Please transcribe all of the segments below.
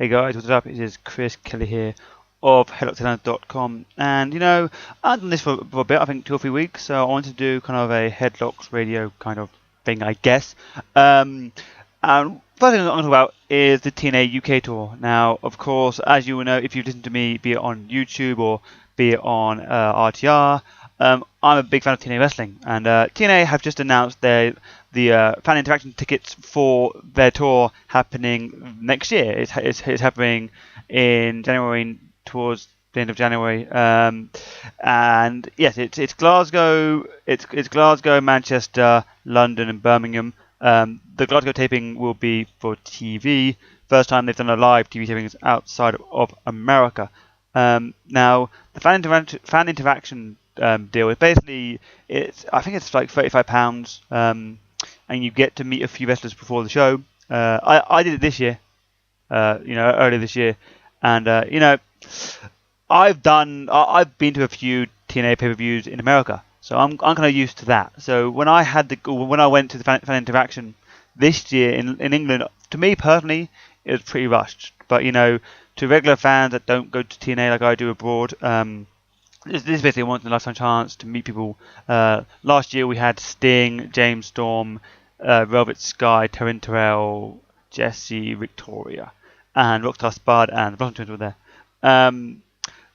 Hey guys, what's up? It is Chris Kelly here of Headlocks.com, and I've done this for a bit, I think 2 or 3 weeks, so I wanted to do kind of a Headlocks radio kind of thing, I guess. And first thing I'm going to talk about is the TNA UK tour. Now, of course, as you will know, if you've listened to me, be it on YouTube or be it on RTR, I'm a big fan of TNA Wrestling, and TNA have just announced the fan interaction tickets for their tour happening next year. It's happening in January, towards the end of January, and yes, it's Glasgow, it's Glasgow, Manchester, London, and Birmingham. The Glasgow taping will be for TV. First time they've done a live TV taping outside of America. Now the fan interaction deal is basically, I think it's like £35, and you get to meet a few wrestlers before the show. I did it this year, earlier this year, and I've been to a few TNA pay-per-views in America, so I'm kind of used to that. So when I went to the fan interaction this year in England, to me personally, it was pretty rushed. But to regular fans that don't go to TNA like I do abroad, this is basically a once-in-a-lifetime chance to meet people. Last year we had Sting, James Storm, Velvet Sky, Taryn Terrell, Jesse, Victoria, and Rockstar Spud, and the Blossom Twins were there.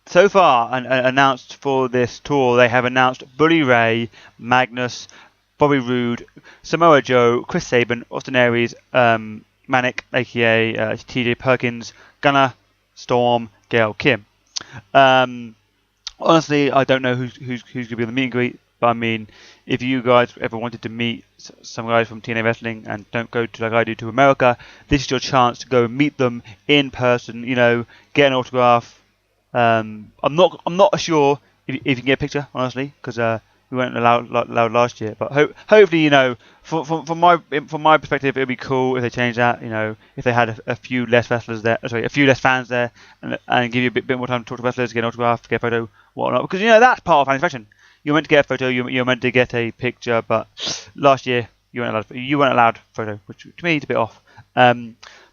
So far, announced for this tour, they have announced Bully Ray, Magnus, Bobby Roode, Samoa Joe, Chris Sabin, Austin Aries, Manic, aka TJ Perkins, Gunner, Storm, Gail Kim. Honestly, I don't know who's going to be on the meet and greet, but I mean, if you guys ever wanted to meet some guys from TNA Wrestling and don't go to like I do to America, this is your chance to go meet them in person. Get an autograph. I'm not sure if you can get a picture, honestly, because we weren't allowed last year. But hopefully, from my perspective, it would be cool if they changed that. If they had a few less wrestlers there, a few less fans there, and give you a bit more time to talk to wrestlers, get an autograph, get a photo, whatnot. Because that's part of fan interaction. You're meant to get a photo, you're meant to get a picture, but last year you weren't allowed photo, which to me is a bit off. But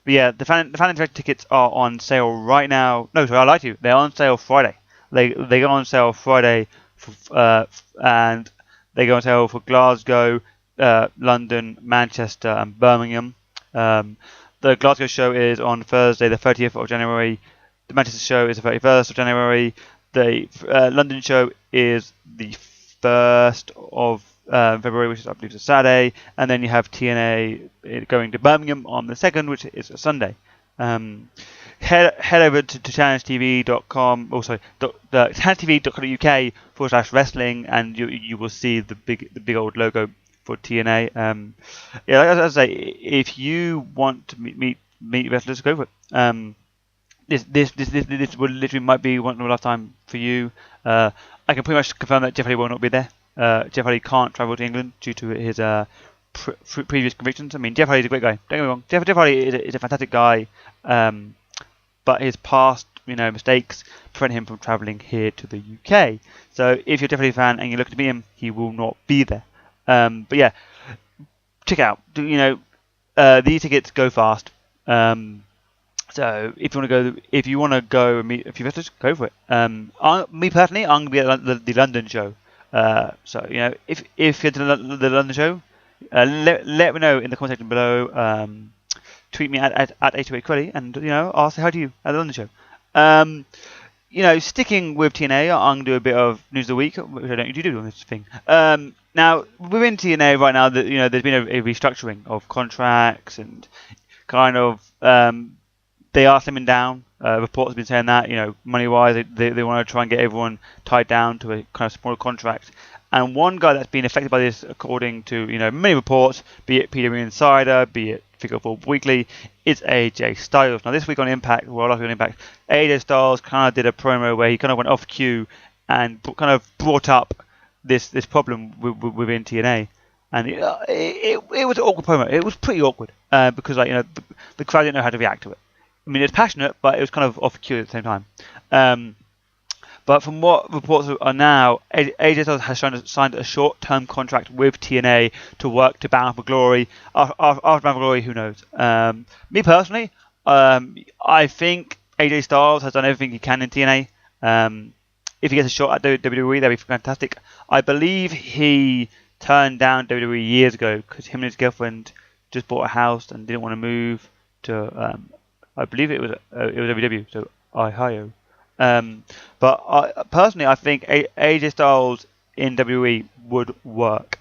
yeah, the fan interaction tickets are on sale right now. No, sorry, I lied to you. They're on sale Friday. They go on sale Friday, and they go on sale for Glasgow, London, Manchester, and Birmingham. The Glasgow show is on Thursday, the 30th of January. The Manchester show is the 31st of January. The London show is the 1st of February, which is, I believe, a Saturday, and then you have TNA going to Birmingham on the 2nd, which is a Sunday. Head over to challengentv.com, also challengentv.co.uk/wrestling, and you will see the big old logo for TNA. Like I say, if you want to meet wrestlers, go for it. This will literally might be one of a lifetime for you. I can pretty much confirm that Jeff Hardy will not be there. Jeff Hardy can't travel to England due to his previous convictions. I mean, Jeff Hardy is a great guy. Don't get me wrong. Jeff Hardy is a fantastic guy, but his past mistakes prevent him from travelling here to the UK. So if you're a Jeff Hardy fan and you're looking to meet him, he will not be there. But yeah, check it out. These tickets go fast. So if you want to go and meet a few wrestlers, go for it. Me personally, I'm going to be at the London show. So if you're to the London show, let me know in the comment section below. Tweet me at 808Creddy, and I'll say hi to you at the London show. Sticking with TNA, I'm going to do a bit of news of the week, which I don't usually do on this thing. Now within TNA right now, there's been a restructuring of contracts and kind of they are slimming down. Reports have been saying that, money-wise, they want to try and get everyone tied down to a kind of smaller contract. And one guy that's been affected by this, according to many reports, be it PW Insider, be it Figure 4 Weekly, is AJ Styles. Now this week on Impact, last week on Impact, AJ Styles kind of did a promo where he kind of went off cue and kind of brought up this problem within TNA. And it was an awkward promo. It was pretty awkward because the crowd didn't know how to react to it. I mean, it's passionate, but it was kind of off cue at the same time. But from what reports are now, AJ Styles has signed a short-term contract with TNA to work to Bound for Glory. After Bound for Glory, who knows? Me personally, I think AJ Styles has done everything he can in TNA. If he gets a shot at WWE, that'd be fantastic. I believe he turned down WWE years ago because him and his girlfriend just bought a house and didn't want to move to. I believe it was WW, so Ohio. But personally, I think AJ Styles in WWE would work.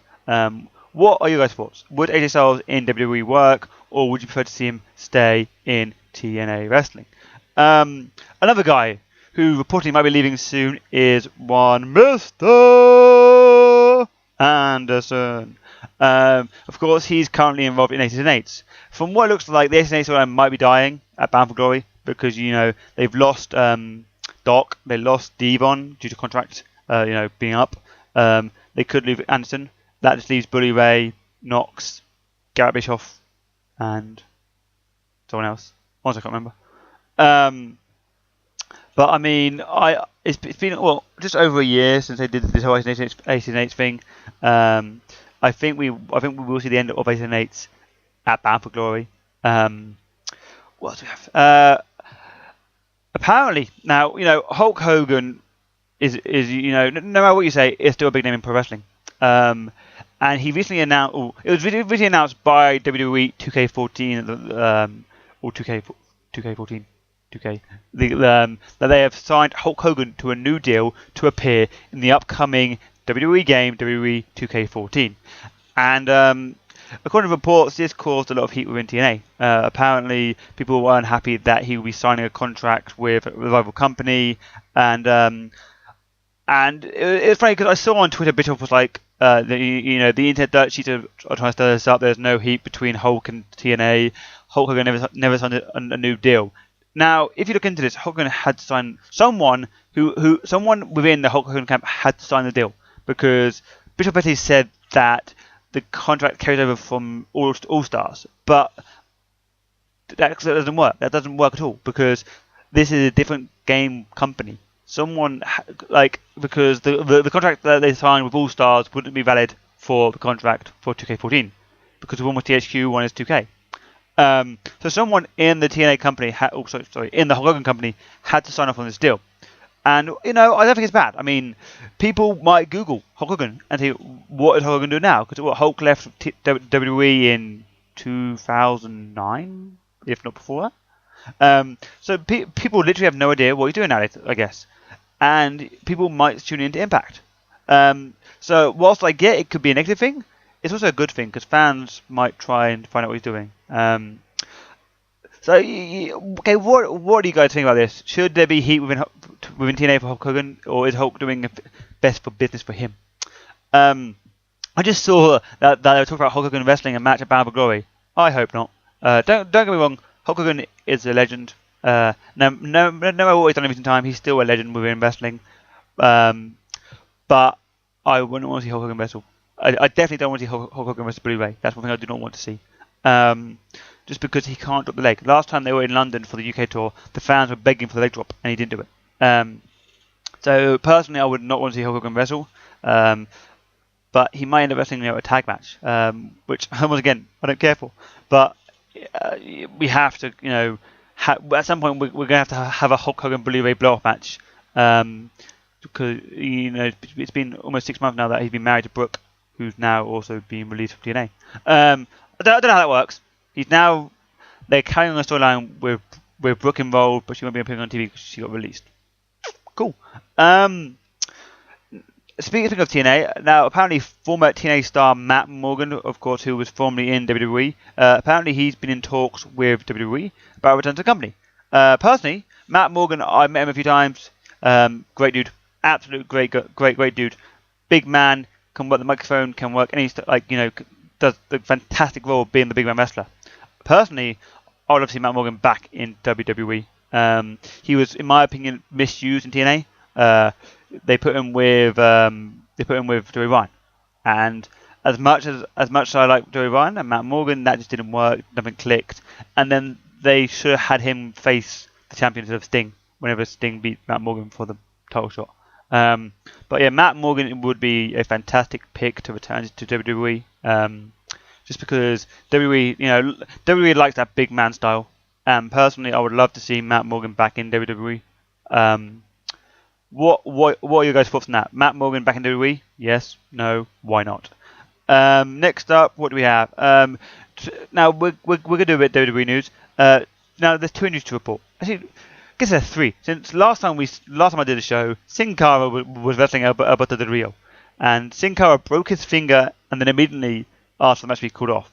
What are your guys' thoughts? Would AJ Styles in WWE work, or would you prefer to see him stay in TNA wrestling? Another guy who reportedly might be leaving soon is one Mr. Anderson. Of course, he's currently involved in 8s. From what it looks like, the 8 might be dying at Bound for Glory because they've lost Doc, they lost Devon due to contract being up. They could leave Anderson. That just leaves Bully Ray, Knox, Garrett Bischoff, and someone else. Honestly, I can't remember. But I mean, it's been just over a year since they did this whole 18 thing. I think we will see the end of 18 at Bound for Glory. What else do we have? Apparently, now Hulk Hogan is no matter what you say, is still a big name in pro wrestling. And he recently announced, it was recently announced by WWE 2K14 or 2K14. 2K, that they have signed Hulk Hogan to a new deal to appear in the upcoming WWE game, WWE 2K14. And according to reports, this caused a lot of heat within TNA. Apparently, people weren't happy that he would be signing a contract with a rival company. And it's funny because I saw on Twitter, Bischoff was like, the internet dirt sheets are trying to stir this up. There's no heat between Hulk and TNA. Hulk Hogan never signed a new deal. Now, if you look into this, Hulk Hogan had to sign someone within the Hulk Hogan camp had to sign the deal because Bishop Petty said that the contract carries over from All Stars, but that doesn't work. That doesn't work at all because this is a different game company. Because the contract that they signed with All Stars wouldn't be valid for the contract for 2K14 because one was THQ, one is 2K. So someone in the TNA company, in the Hulk Hogan company, had to sign off on this deal. And, I don't think it's bad. I mean, people might Google Hulk Hogan and say, what is Hulk Hogan doing now? Because Hulk left WWE in 2009, if not before that. So people literally have no idea what he's doing now, I guess. And people might tune into Impact. So whilst I get it could be a negative thing, it's also a good thing because fans might try and find out what he's doing. Okay, what do you guys think about this? Should there be heat within TNA for Hulk Hogan, or is Hulk doing best for business for him? I just saw that they were talking about Hulk Hogan wrestling a match at Bound for Glory. I hope not. Don't get me wrong. Hulk Hogan is a legend. No matter what he's done in recent time, he's still a legend within wrestling. But I wouldn't want to see Hulk Hogan wrestle. I definitely don't want to see Hulk Hogan vs. Bully Ray. That's one thing I do not want to see. Just because he can't drop the leg. Last time they were in London for the UK tour, the fans were begging for the leg drop, and he didn't do it. So personally, I would not want to see Hulk Hogan wrestle. But he might end up wrestling a tag match, which once again I don't care for. But we have to, at some point we're going to have a Hulk Hogan Bully Ray blow-off match. Because it's been almost 6 months now that he's been married to Brooke, who's now also being released from TNA. I don't know how that works. They're carrying on a storyline with Brooke involved, but she won't be appearing on TV because she got released. Cool. Speaking of TNA, now apparently former TNA star Matt Morgan, of course, who was formerly in WWE, apparently he's been in talks with WWE about a return to the company. Personally, Matt Morgan, I've met him a few times. Great dude, absolute great dude. Big man, can work the microphone, can work any does the fantastic role of being the big man wrestler. Personally, I would love to see Matt Morgan back in WWE. He was, in my opinion, misused in TNA. They put him with Joey Ryan, and as much as I like Joey Ryan and Matt Morgan, that just didn't work. Nothing clicked, and then they should have had him face the champion instead of Sting whenever Sting beat Matt Morgan for the title shot. But yeah, Matt Morgan would be a fantastic pick to return to WWE. Just because WWE likes that big man style, And personally, I would love to see Matt Morgan back in WWE. What are your guys' thoughts on that? Matt Morgan back in WWE? Yes, no, why not? Next up, what do we have? Now we're gonna do a bit of WWE news. Now there's 2 news to report. Actually, I guess there's 3. Since last time I did a show, Sin Cara was wrestling Alberto Del Rio, and Sin Cara broke his finger and then immediately asked for the match to be called off.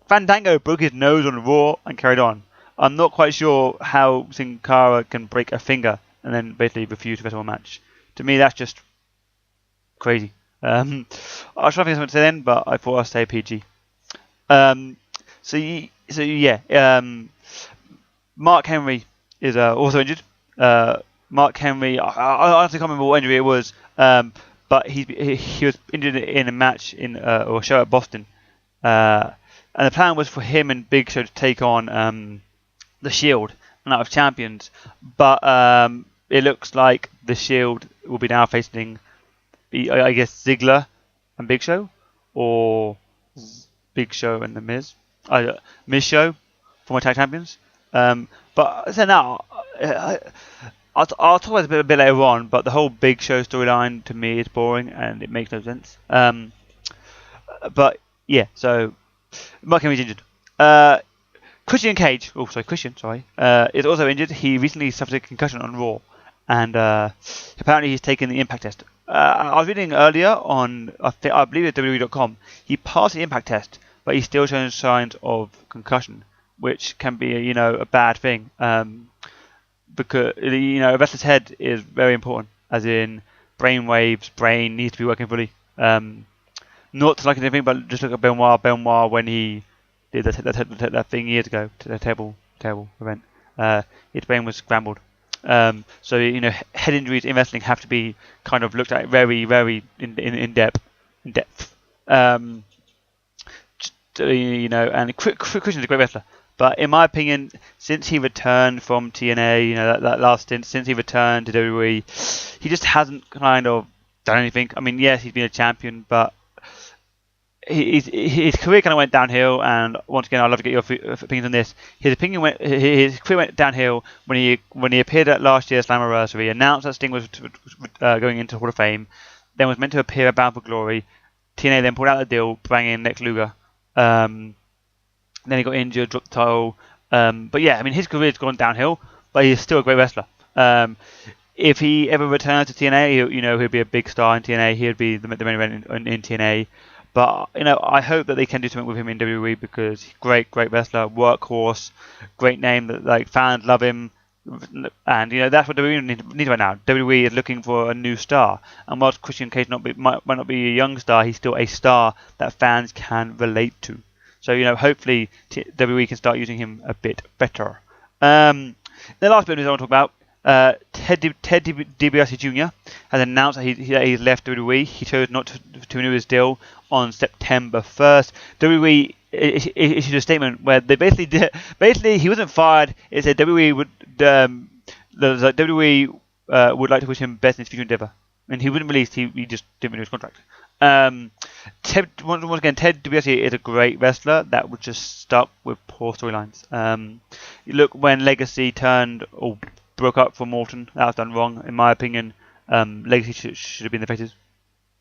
Fandango broke his nose on Raw and carried on. I'm not quite sure how Sin Cara can break a finger and then basically refuse to wrestle a match. To me, that's just crazy. I was trying to think of something to say then, but I thought I'd stay PG. Mark Henry is also injured. Mark Henry, I honestly can't remember what injury it was, but he was injured in a match or a show at Boston. And the plan was for him and Big Show to take on the Shield, Night of Champions. But it looks like the Shield will be now facing, I guess, Ziggler and Big Show, or Big Show and The Miz. Miz Show, former tag champions. But so now, I'll talk about this a bit later on, but the whole Big Show storyline to me is boring and it makes no sense. But yeah, so Mark Henry's injured. Christian, is also injured. He recently suffered a concussion on Raw, and apparently he's taken the impact test. I was reading earlier on, I believe at WWE.com, he passed the impact test, but he's still showing signs of concussion, which can be, a bad thing. Because, a wrestler's head is very important, as in brain needs to be working fully. Not to like anything, but just look at Benoit when he did that thing years ago, the terrible event. His brain was scrambled. So head injuries in wrestling have to be kind of looked at very, very in depth. And Christian's a great wrestler, but in my opinion, since he returned from TNA, that last stint, since he returned to WWE, he just hasn't kind of done anything. I mean, yes, he's been a champion, but his career kind of went downhill. And once again, I'd love to get your opinions on this. His career went downhill when he appeared at last year's Slammiversary, announced that Sting was going into Hall of Fame, then was meant to appear at Bound for Glory. TNA then pulled out the deal, brought in Lex Luger. Then he got injured, dropped the title. But yeah, I mean, his career's gone downhill, but he's still a great wrestler. If he ever returns to TNA, he'll be a big star in TNA. He'll be the main event in TNA. But I hope that they can do something with him in WWE, because he's great wrestler, workhorse, great name that fans love him, and that's what WWE needs right now. WWE is looking for a new star, and whilst Christian Cage might not be a young star, he's still a star that fans can relate to. So hopefully WWE can start using him a bit better. The last bit of news I want to talk about. Ted DiBiase Jr. has announced that he's left WWE. He chose not to renew his deal on September 1st. WWE issued a statement where they basically he wasn't fired. It said WWE would like to wish him best in his future endeavor, and he wasn't released. He just didn't renew his contract. Once again, Ted DiBiase is a great wrestler that was just stuck with poor storylines. Look, when Legacy broke up from Morton, that was done wrong, in my opinion. Legacy should have been the faces,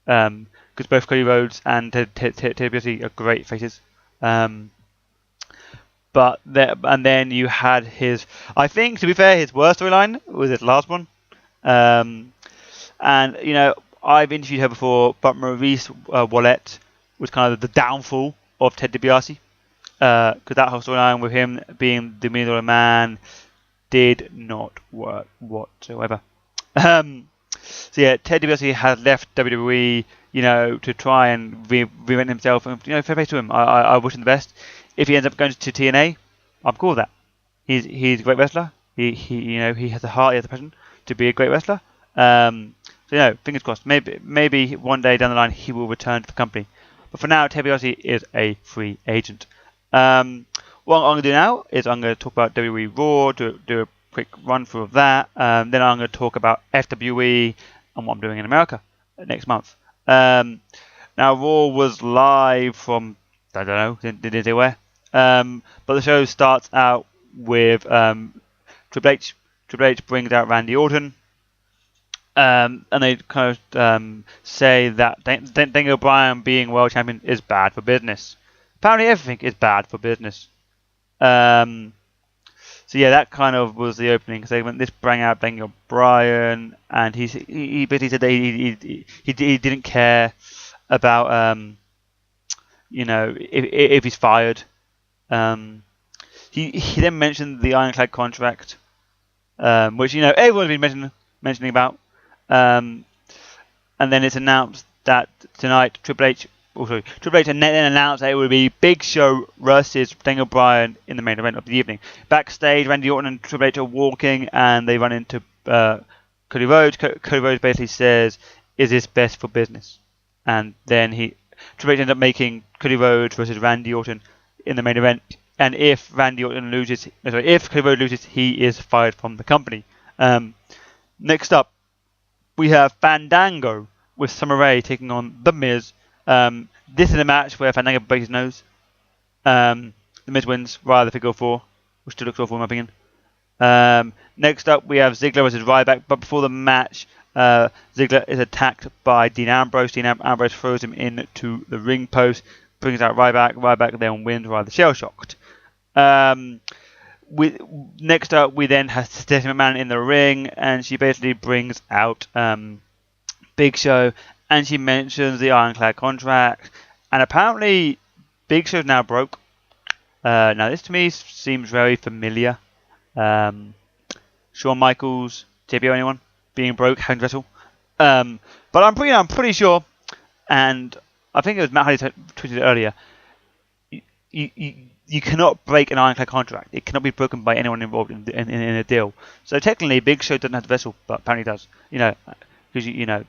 because both Cody Rhodes and Ted DiBiase are great faces. But then you had I think, to be fair, his worst storyline was his last one. And I've interviewed her before, but Maurice Wallet was kind of the downfall of Ted DiBiase, because that whole storyline with him being the $1 million man did not work whatsoever. So yeah, Ted DiBiase has left WWE, to try and reinvent himself, and fair play to him. I wish him the best. If he ends up going to TNA, I'm cool with that. He's a great wrestler. He has a heart, he has a passion to be a great wrestler. So fingers crossed. Maybe one day down the line he will return to the company. But for now, Ted DiBiase is a free agent. What I'm going to do now is I'm going to talk about WWE Raw, do a quick run through of that. Then I'm going to talk about FWE and what I'm doing in America next month. Now, Raw was live from, I don't know, didn't say where. But the show starts out with Triple H. Triple H brings out Randy Orton. And they kind of say that Daniel Bryan being world champion is bad for business. Apparently everything is bad for business. So yeah, that kind of was the opening segment. This brought out Daniel Bryan, and he basically said that he didn't care about if he's fired. He then mentioned the Ironclad contract, which everyone's been mentioning about. And then it's announced that tonight Triple H then announced that it would be Big Show versus Daniel Bryan in the main event of the evening. Backstage, Randy Orton and Triple H are walking, and they run into Cody Rhodes. Cody Rhodes basically says, "Is this best for business?" And then Triple H ends up making Cody Rhodes versus Randy Orton in the main event. And if Cody Rhodes loses, he is fired from the company. Next up, we have Fandango with Summer Rae taking on The Miz. This is a match where Fandango breaks his nose. The Miz wins via the figure 4, which still looks awful in my opinion. Next up, we have Ziggler versus Ryback. But before the match, Ziggler is attacked by Dean Ambrose. Dean Ambrose throws him into the ring post, brings out Ryback. Ryback then wins rather shell-shocked. Next up, we then have Stephanie McMahon in the ring, and she basically brings out Big Show, and she mentions the Ironclad contract, and apparently Big Show's now broke. Now this to me seems very familiar. Shawn Michaels, JBO, anyone being broke, having to wrestle. But I'm pretty sure, and I think it was Matt Hardy tweeted it earlier. You cannot break an Ironclad contract. It cannot be broken by anyone involved in a deal. So technically, Big Show doesn't have to wrestle, but apparently does. Because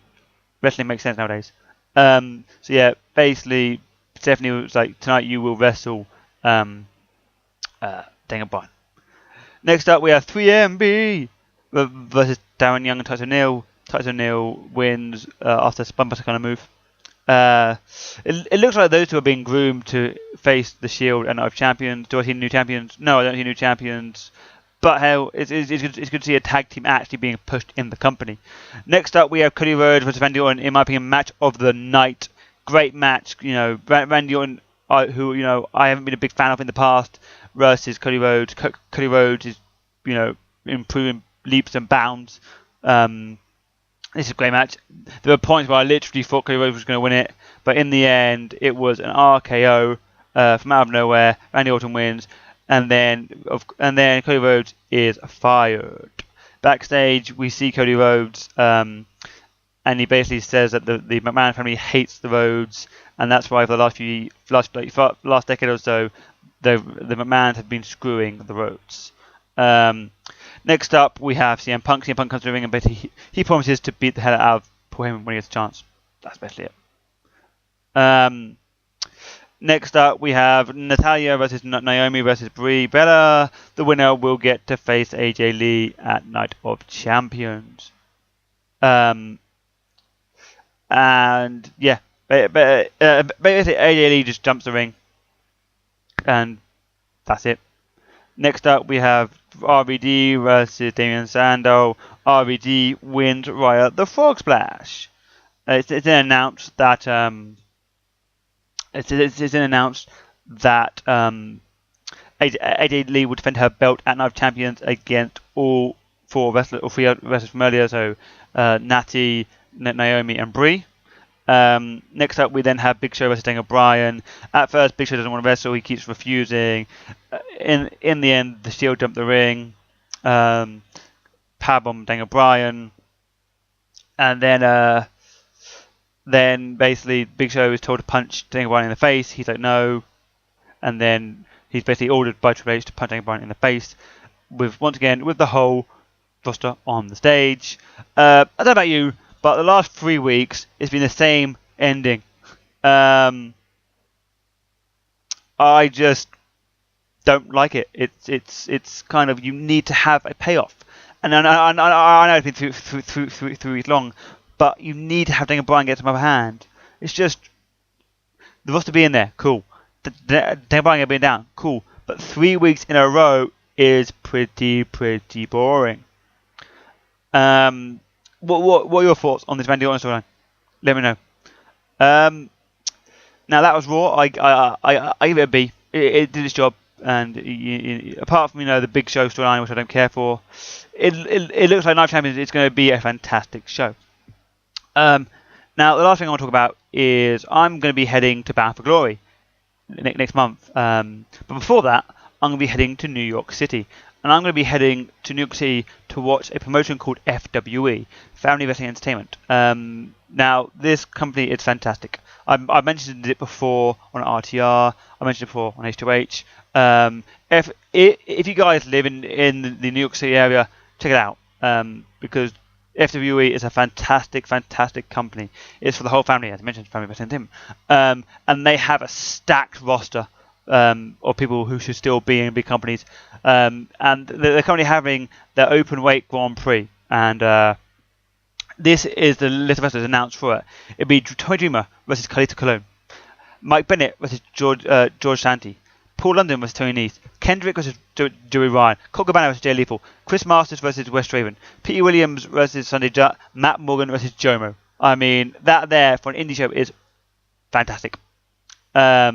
wrestling makes sense nowadays. So yeah, basically, Stephanie was like, tonight you will wrestle Daniel Bryan. Next up, we have 3MB versus Darren Young and Titus O'Neil. Titus O'Neil wins after a bumper kind of move. It looks like those two are being groomed to face the Shield and Night of Champions. Do I see new champions? No, I don't see new champions. But hell, it's good to see a tag team actually being pushed in the company. Next up, we have Cody Rhodes versus Randy Orton. In my opinion, match of the night. Great match. Randy Orton, who I haven't been a big fan of in the past, versus Cody Rhodes. Cody Rhodes is improving leaps and bounds. This is a great match. There were points where I literally thought Cody Rhodes was going to win it, but in the end, it was an RKO from out of nowhere. Randy Orton wins, and then Cody Rhodes is fired. Backstage, we see Cody Rhodes, and he basically says that the McMahon family hates the Rhodes, and that's why for the last decade or so, the McMahons have been screwing the Rhodes. Next up, we have CM Punk. CM Punk comes to the ring and basically he promises to beat the hell out of Paul Heyman when he gets a chance. That's basically it. Next up, we have Natalya versus Naomi versus Brie Bella. The winner will get to face AJ Lee at Night of Champions. And yeah, basically AJ Lee just jumps the ring, and that's it. Next up, we have RVD versus Damian Sandow. RVD wins via the Frog Splash. It's then announced that AJ Lee will defend her belt at Night of Champions against all three wrestlers from earlier, so Natty, Naomi, and Brie. Next up, we then have Big Show versus Daniel Bryan. At first, Big Show doesn't want to wrestle; he keeps refusing. In the end, the Shield dump the ring, powerbomb Daniel Bryan, and then basically Big Show is told to punch Daniel Bryan in the face. He's like no, and then he's basically ordered by Triple H to punch Daniel Bryan in the face. With the whole roster on the stage. I don't know about you, but the last 3 weeks, it's been the same ending. I just don't like it. It's kind of, you need to have a payoff. And I know it's been three weeks long, but you need to have Daniel Bryan get some upper hand. It's just, the roster being there, cool. Daniel Bryan being down, cool. But 3 weeks in a row, is pretty boring. What are your thoughts on this Randy Orton storyline? Let me know. Now that was Raw. I give it a B. It did its job, and apart from the Big Show storyline, which I don't care for, it looks like Night Champions. It's going to be a fantastic show. Now the last thing I want to talk about is I'm going to be heading to Bound for Glory next month. But before that, I'm going to be heading to New York City. And I'm going to be heading to New York City to watch a promotion called FWE, Family Wrestling Entertainment. Now, this company is fantastic. I mentioned it before on RTR. I mentioned it before on H2H. If you guys live in the New York City area, check it out. Because FWE is a fantastic company. It's for the whole family, as I mentioned, Family Wrestling Entertainment. And they have a stacked roster of people who should still be in big companies. And they're currently having their open weight Grand Prix. And this is the list of wrestlers announced for it. It'd be Tommy Dreamer versus Carlito Colon, Mike Bennett versus George Santi, Paul London versus Tony Nese, Kendrick versus Joey Ryan, Colt Cabana versus Jay Lethal, Chris Masters versus Wes Raven, Pete Williams versus Sunday Dutt, Matt Morgan versus Jomo. I mean, that there for an indie show is fantastic. I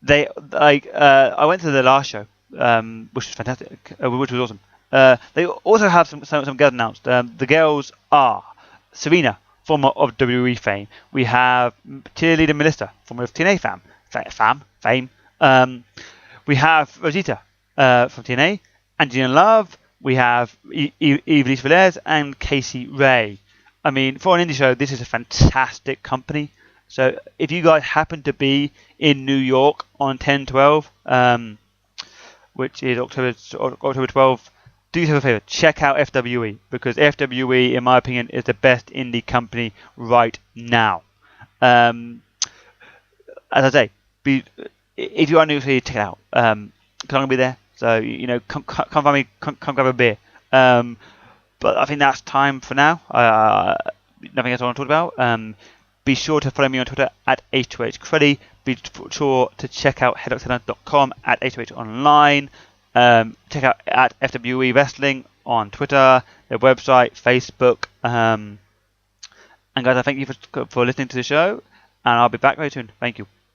went to the last show, which was fantastic, which was awesome. They also have some girls announced. The girls are Serena, former of WWE fame. We have cheerleader Melissa, former of TNA fame. We have Rosita from TNA, Angelina Love. We have Ivelisse Velez and Casey Ray. I mean, for an indie show, this is a fantastic company. So if you guys happen to be in New York on 10/12, which is October 12th, do yourself a favor, check out FWE, because FWE, in my opinion, is the best indie company right now. As I say, if you are new, check it out. Because I'm going to be there, so come find me, come grab a beer. But I think that's time for now. Nothing else I want to talk about. Be sure to follow me on Twitter at H2HCreddy. Be sure to check out headlocksheadlines.com at H2H Online. Check out at FWE Wrestling on Twitter, their website, Facebook. And guys, I thank you for listening to the show, and I'll be back very soon. Thank you.